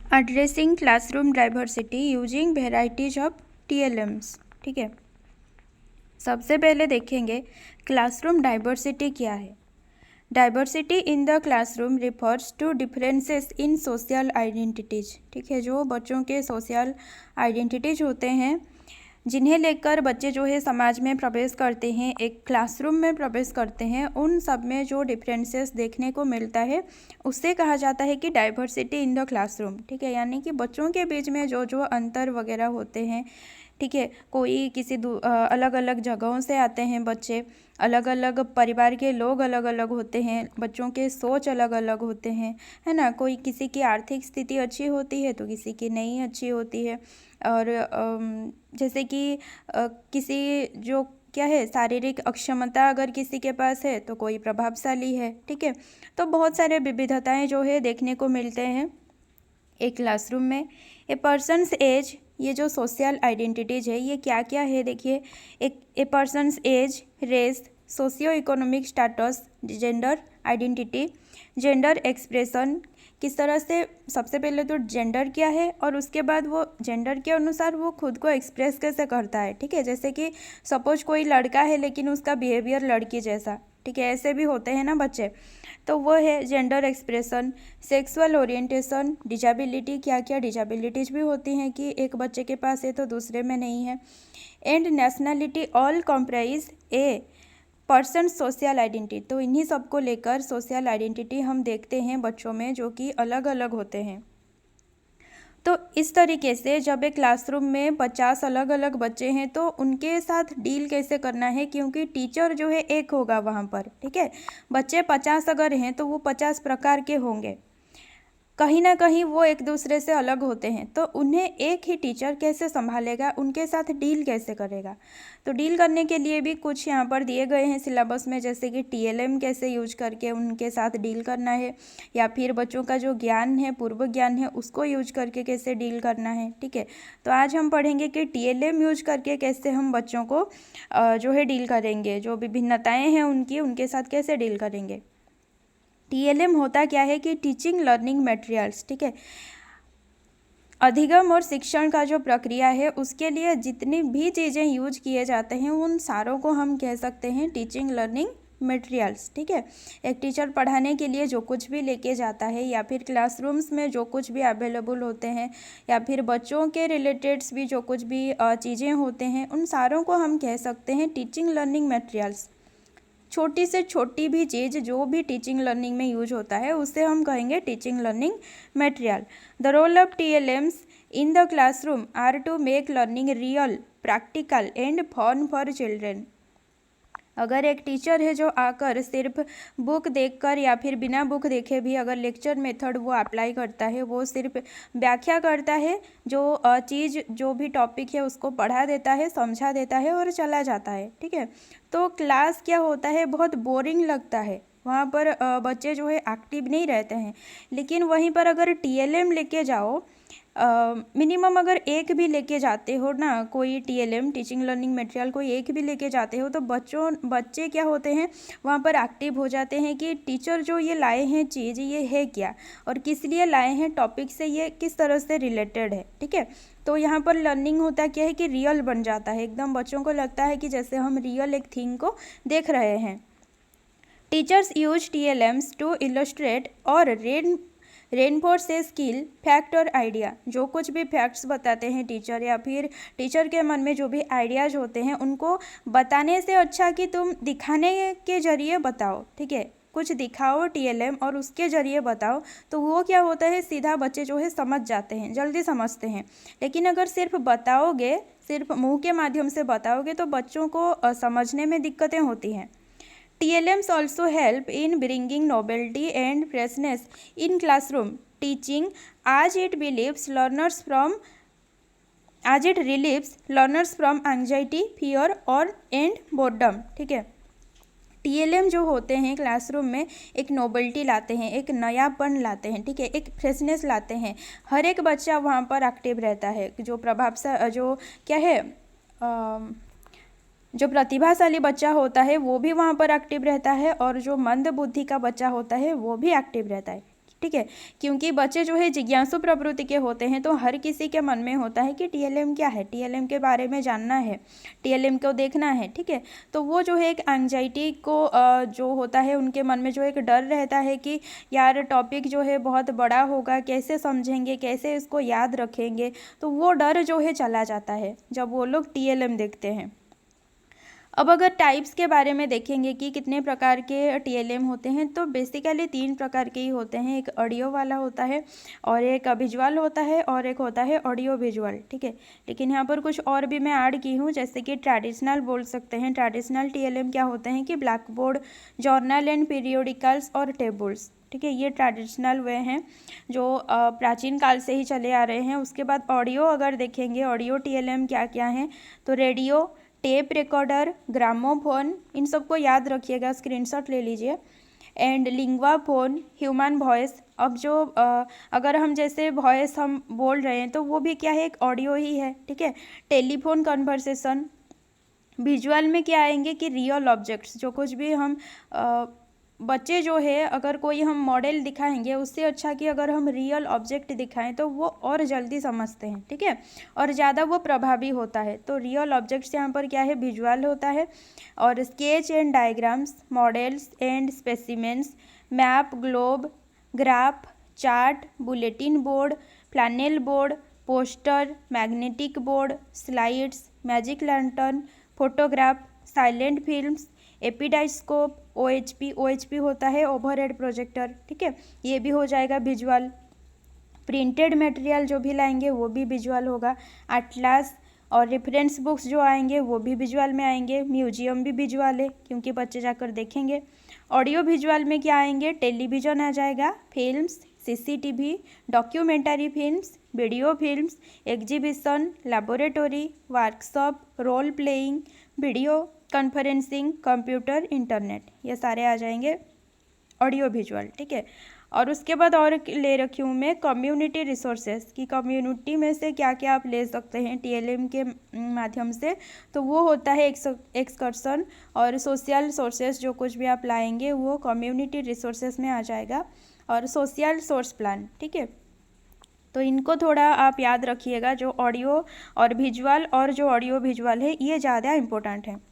Addressing classroom diversity using varieties of TLMs। ठीक है, सबसे पहले देखेंगे क्लासरूम डाइवर्सिटी क्या है। Diversity in the classroom refers to differences in social identities. ठीक है, जो बच्चों के सोशल आइडेंटिटीज होते हैं जिन्हें लेकर बच्चे जो है समाज में प्रवेश करते हैं, एक क्लासरूम में प्रवेश करते हैं, उन सब में जो डिफरेंसेस देखने को मिलता है उससे कहा जाता है कि डाइवर्सिटी इन द क्लासरूम। ठीक है, यानी कि बच्चों के बीच में जो जो अंतर वगैरह होते हैं, ठीक है, कोई किसी अलग अलग जगहों से आते हैं बच्चे, अलग अलग परिवार के लोग अलग अलग होते हैं, बच्चों के सोच अलग अलग होते हैं, है ना। कोई किसी की आर्थिक स्थिति अच्छी होती है तो किसी की नहीं अच्छी होती है। और जैसे कि किसी जो क्या है शारीरिक अक्षमता अगर किसी के पास है तो कोई प्रभावशाली है। ठीक है, तो बहुत सारे विविधताएं जो है देखने को मिलते हैं एक क्लासरूम में। ए पर्सनस एज, ये जो सोशल आइडेंटिटीज है ये क्या क्या है देखिए। एक a person's age, race, socio economic status, gender identity, gender expression, किस तरह से सबसे पहले तो जेंडर क्या है और उसके बाद वो जेंडर के अनुसार वो खुद को एक्सप्रेस कैसे करता है। ठीक है, जैसे कि सपोज कोई लड़का है लेकिन उसका बिहेवियर लड़की जैसा, ठीक है, ऐसे भी होते हैं ना बच्चे, तो वो है gender expression. Sexual orientation, disability, क्या क्या डिजाबिलिटीज भी होती हैं कि एक बच्चे के पास है तो दूसरे में नहीं है। And nationality, all comprise a person social identity. तो इन्हीं सब को लेकर सोशल आइडेंटिटी हम देखते हैं बच्चों में जो कि अलग अलग होते हैं। तो इस तरीके से जब एक क्लासरूम में 50 अलग अलग बच्चे हैं तो उनके साथ डील कैसे करना है, क्योंकि टीचर जो है एक होगा वहाँ पर। ठीक है, बच्चे 50 अगर हैं तो वो 50 प्रकार के होंगे, कहीं ना कहीं वो एक दूसरे से अलग होते हैं, तो उन्हें एक ही टीचर कैसे संभालेगा, उनके साथ डील कैसे करेगा। तो डील करने के लिए भी कुछ यहाँ पर दिए गए हैं सिलेबस में, जैसे कि TLM कैसे यूज करके उनके साथ डील करना है, या फिर बच्चों का जो ज्ञान है, पूर्व ज्ञान है, उसको यूज करके कैसे डील करना है। ठीक है, तो आज हम पढ़ेंगे कि TLM यूज करके कैसे हम बच्चों को जो है डील करेंगे, जो विभिन्नताएँ हैं उनकी, उनके साथ कैसे डील करेंगे। TLM होता क्या है कि टीचिंग लर्निंग मटेरियल्स। ठीक है, अधिगम और शिक्षण का जो प्रक्रिया है उसके लिए जितनी भी चीज़ें यूज किए जाते हैं उन सारों को हम कह सकते हैं टीचिंग लर्निंग मटेरियल्स। ठीक है, एक टीचर पढ़ाने के लिए जो कुछ भी लेके जाता है, या फिर क्लासरूम्स में जो कुछ भी अवेलेबल होते हैं, या फिर बच्चों के रिलेटेड्स भी जो कुछ भी चीज़ें होते हैं, उन सारों को हम कह सकते हैं टीचिंग लर्निंग मटेरियल्स। छोटी से छोटी भी चीज़ जो भी टीचिंग लर्निंग में यूज होता है उसे हम कहेंगे teaching learning material. The role of TLMs in the classroom are to make learning real, practical and fun for children. अगर एक टीचर है जो आकर सिर्फ बुक देखकर या फिर बिना बुक देखे भी अगर लेक्चर मेथड वो अप्लाई करता है, वो सिर्फ व्याख्या करता है, जो चीज़ जो भी टॉपिक है उसको पढ़ा देता है, समझा देता है और चला जाता है। ठीक है, तो क्लास क्या होता है, बहुत बोरिंग लगता है, वहाँ पर बच्चे जो है एक्टिव नहीं रहते हैं। लेकिन वहीं पर अगर TLM लेके जाओ, मिनिमम अगर एक भी लेके जाते हो ना, कोई TLM टीचिंग लर्निंग मटेरियल कोई एक भी लेके जाते हो, तो बच्चे क्या होते हैं वहाँ पर एक्टिव हो जाते हैं कि टीचर जो ये लाए हैं चीज़ ये है क्या और किस लिए लाए हैं, टॉपिक से ये किस तरह से रिलेटेड है। ठीक है, तो यहाँ पर लर्निंग होता क्या है कि रियल बन जाता है, एकदम बच्चों को लगता है कि जैसे हम रियल एक थिंग को देख रहे हैं। Teachers use TLMs to illustrate और रेनफोर्स ए स्किल, फैक्ट और आइडिया। जो कुछ भी फैक्ट्स बताते हैं टीचर, या फिर टीचर के मन में जो भी आइडियाज़ होते हैं उनको बताने से अच्छा कि तुम दिखाने के जरिए बताओ। ठीक है, कुछ दिखाओ TLM और उसके जरिए बताओ, तो वो क्या होता है सीधा बच्चे जो है समझ जाते हैं, जल्दी समझते हैं। लेकिन अगर सिर्फ बताओगे, सिर्फ मुंह के माध्यम से बताओगे तो बच्चों को समझने में दिक्कतें होती हैं। TLMs also help in bringing novelty and freshness in classroom teaching as it relieves learners from anxiety, fear और and boredom। ठीक है, TLM जो होते हैं क्लासरूम में एक नोबल्टी लाते हैं, एक नयापन लाते हैं। ठीक है, एक फ्रेशनेस लाते हैं, हर एक बच्चा वहाँ पर एक्टिव रहता है, जो प्रभावशाली जो क्या है जो प्रतिभाशाली बच्चा होता है वो भी वहाँ पर एक्टिव रहता है, और जो मंद बुद्धि का बच्चा होता है वो भी एक्टिव रहता है। ठीक है, क्योंकि बच्चे जो है जिज्ञासु प्रवृत्ति के होते हैं, तो हर किसी के मन में होता है कि टीएलएम क्या है, टीएलएम के बारे में जानना है, टीएलएम को देखना है। ठीक है, तो वो जो है एक एंग्जाइटी को जो होता है उनके मन में जो एक डर रहता है कि यार टॉपिक जो है बहुत बड़ा होगा, कैसे समझेंगे, कैसे इसको याद रखेंगे, तो वो डर जो है चला जाता है जब वो लोग टीएलएम देखते हैं। अब अगर टाइप्स के बारे में देखेंगे कि कितने प्रकार के टीएलएम होते हैं, तो बेसिकली 3 प्रकार के ही होते हैं। एक ऑडियो वाला होता है, और एक विजुअल होता है, और एक होता है ऑडियो विजुअल। ठीक है, लेकिन यहाँ पर कुछ और भी मैं ऐड की हूँ, जैसे कि ट्रेडिशनल बोल सकते हैं। ट्रेडिशनल टीएलएम क्या होते हैं कि black board, journal and periodicals और टेबल्स। ठीक है, ये ट्रेडिशनल वे हैं जो प्राचीन काल से ही चले आ रहे हैं। उसके बाद ऑडियो अगर देखेंगे, ऑडियो टीएलएम क्या क्या हैं, तो रेडियो, टेप रिकॉर्डर, ग्रामोफोन, इन सबको याद रखिएगा, स्क्रीनशॉट ले लीजिए। And lingua phone, human voice. अब जो अगर हम जैसे वॉइस हम बोल रहे हैं तो वो भी क्या है, एक ऑडियो ही है। ठीक है, टेलीफोन कन्वर्सेशन। विजुअल में क्या आएंगे कि रियल ऑब्जेक्ट्स, जो कुछ भी हम बच्चे जो है अगर कोई हम मॉडल दिखाएंगे, उससे अच्छा कि अगर हम रियल ऑब्जेक्ट दिखाएं तो वो और जल्दी समझते हैं। ठीक है, और ज़्यादा वो प्रभावी होता है। तो रियल ऑब्जेक्ट्स यहाँ पर क्या है, विजुअल होता है। और sketch and diagrams, models and specimens, map, globe, graph, chart, bulletin board, flannel board, poster, magnetic board, slides, magic lantern, photograph, silent films, epidiascope, OHP होता है ओवरहेड प्रोजेक्टर। ठीक है, ये भी हो जाएगा विजुअल। प्रिंटेड मटेरियल जो भी लाएंगे वो भी विजुअल होगा। एटलास और रेफरेंस बुक्स जो आएंगे वो भी विजुअल में आएंगे। म्यूजियम भी विजुअल है क्योंकि बच्चे जाकर देखेंगे। ऑडियो विजुअल में क्या आएंगे, टेलीविज़न आ जाएगा, films, CCTV, documentary films, video films, exhibition, laboratory, workshop, role playing, video conferencing, computer, internet, ये सारे आ जाएंगे ऑडियो विजुअल। ठीक है, और उसके बाद और ले रखी हूँ मैं कम्युनिटी रिसोर्सेज, कि कम्युनिटी में से क्या क्या आप ले सकते हैं टीएलएम के माध्यम से। तो वो होता है एक्सकर्सन और सोशल सोर्सेज, जो कुछ भी आप लाएंगे वो कम्युनिटी रिसोर्सेज में आ जाएगा, और सोशल सोर्स प्लान। ठीक है, तो इनको थोड़ा आप याद रखिएगा। जो ऑडियो और विजुअल और जो ऑडियो विजुअल है ये ज़्यादा इम्पोर्टेंट है।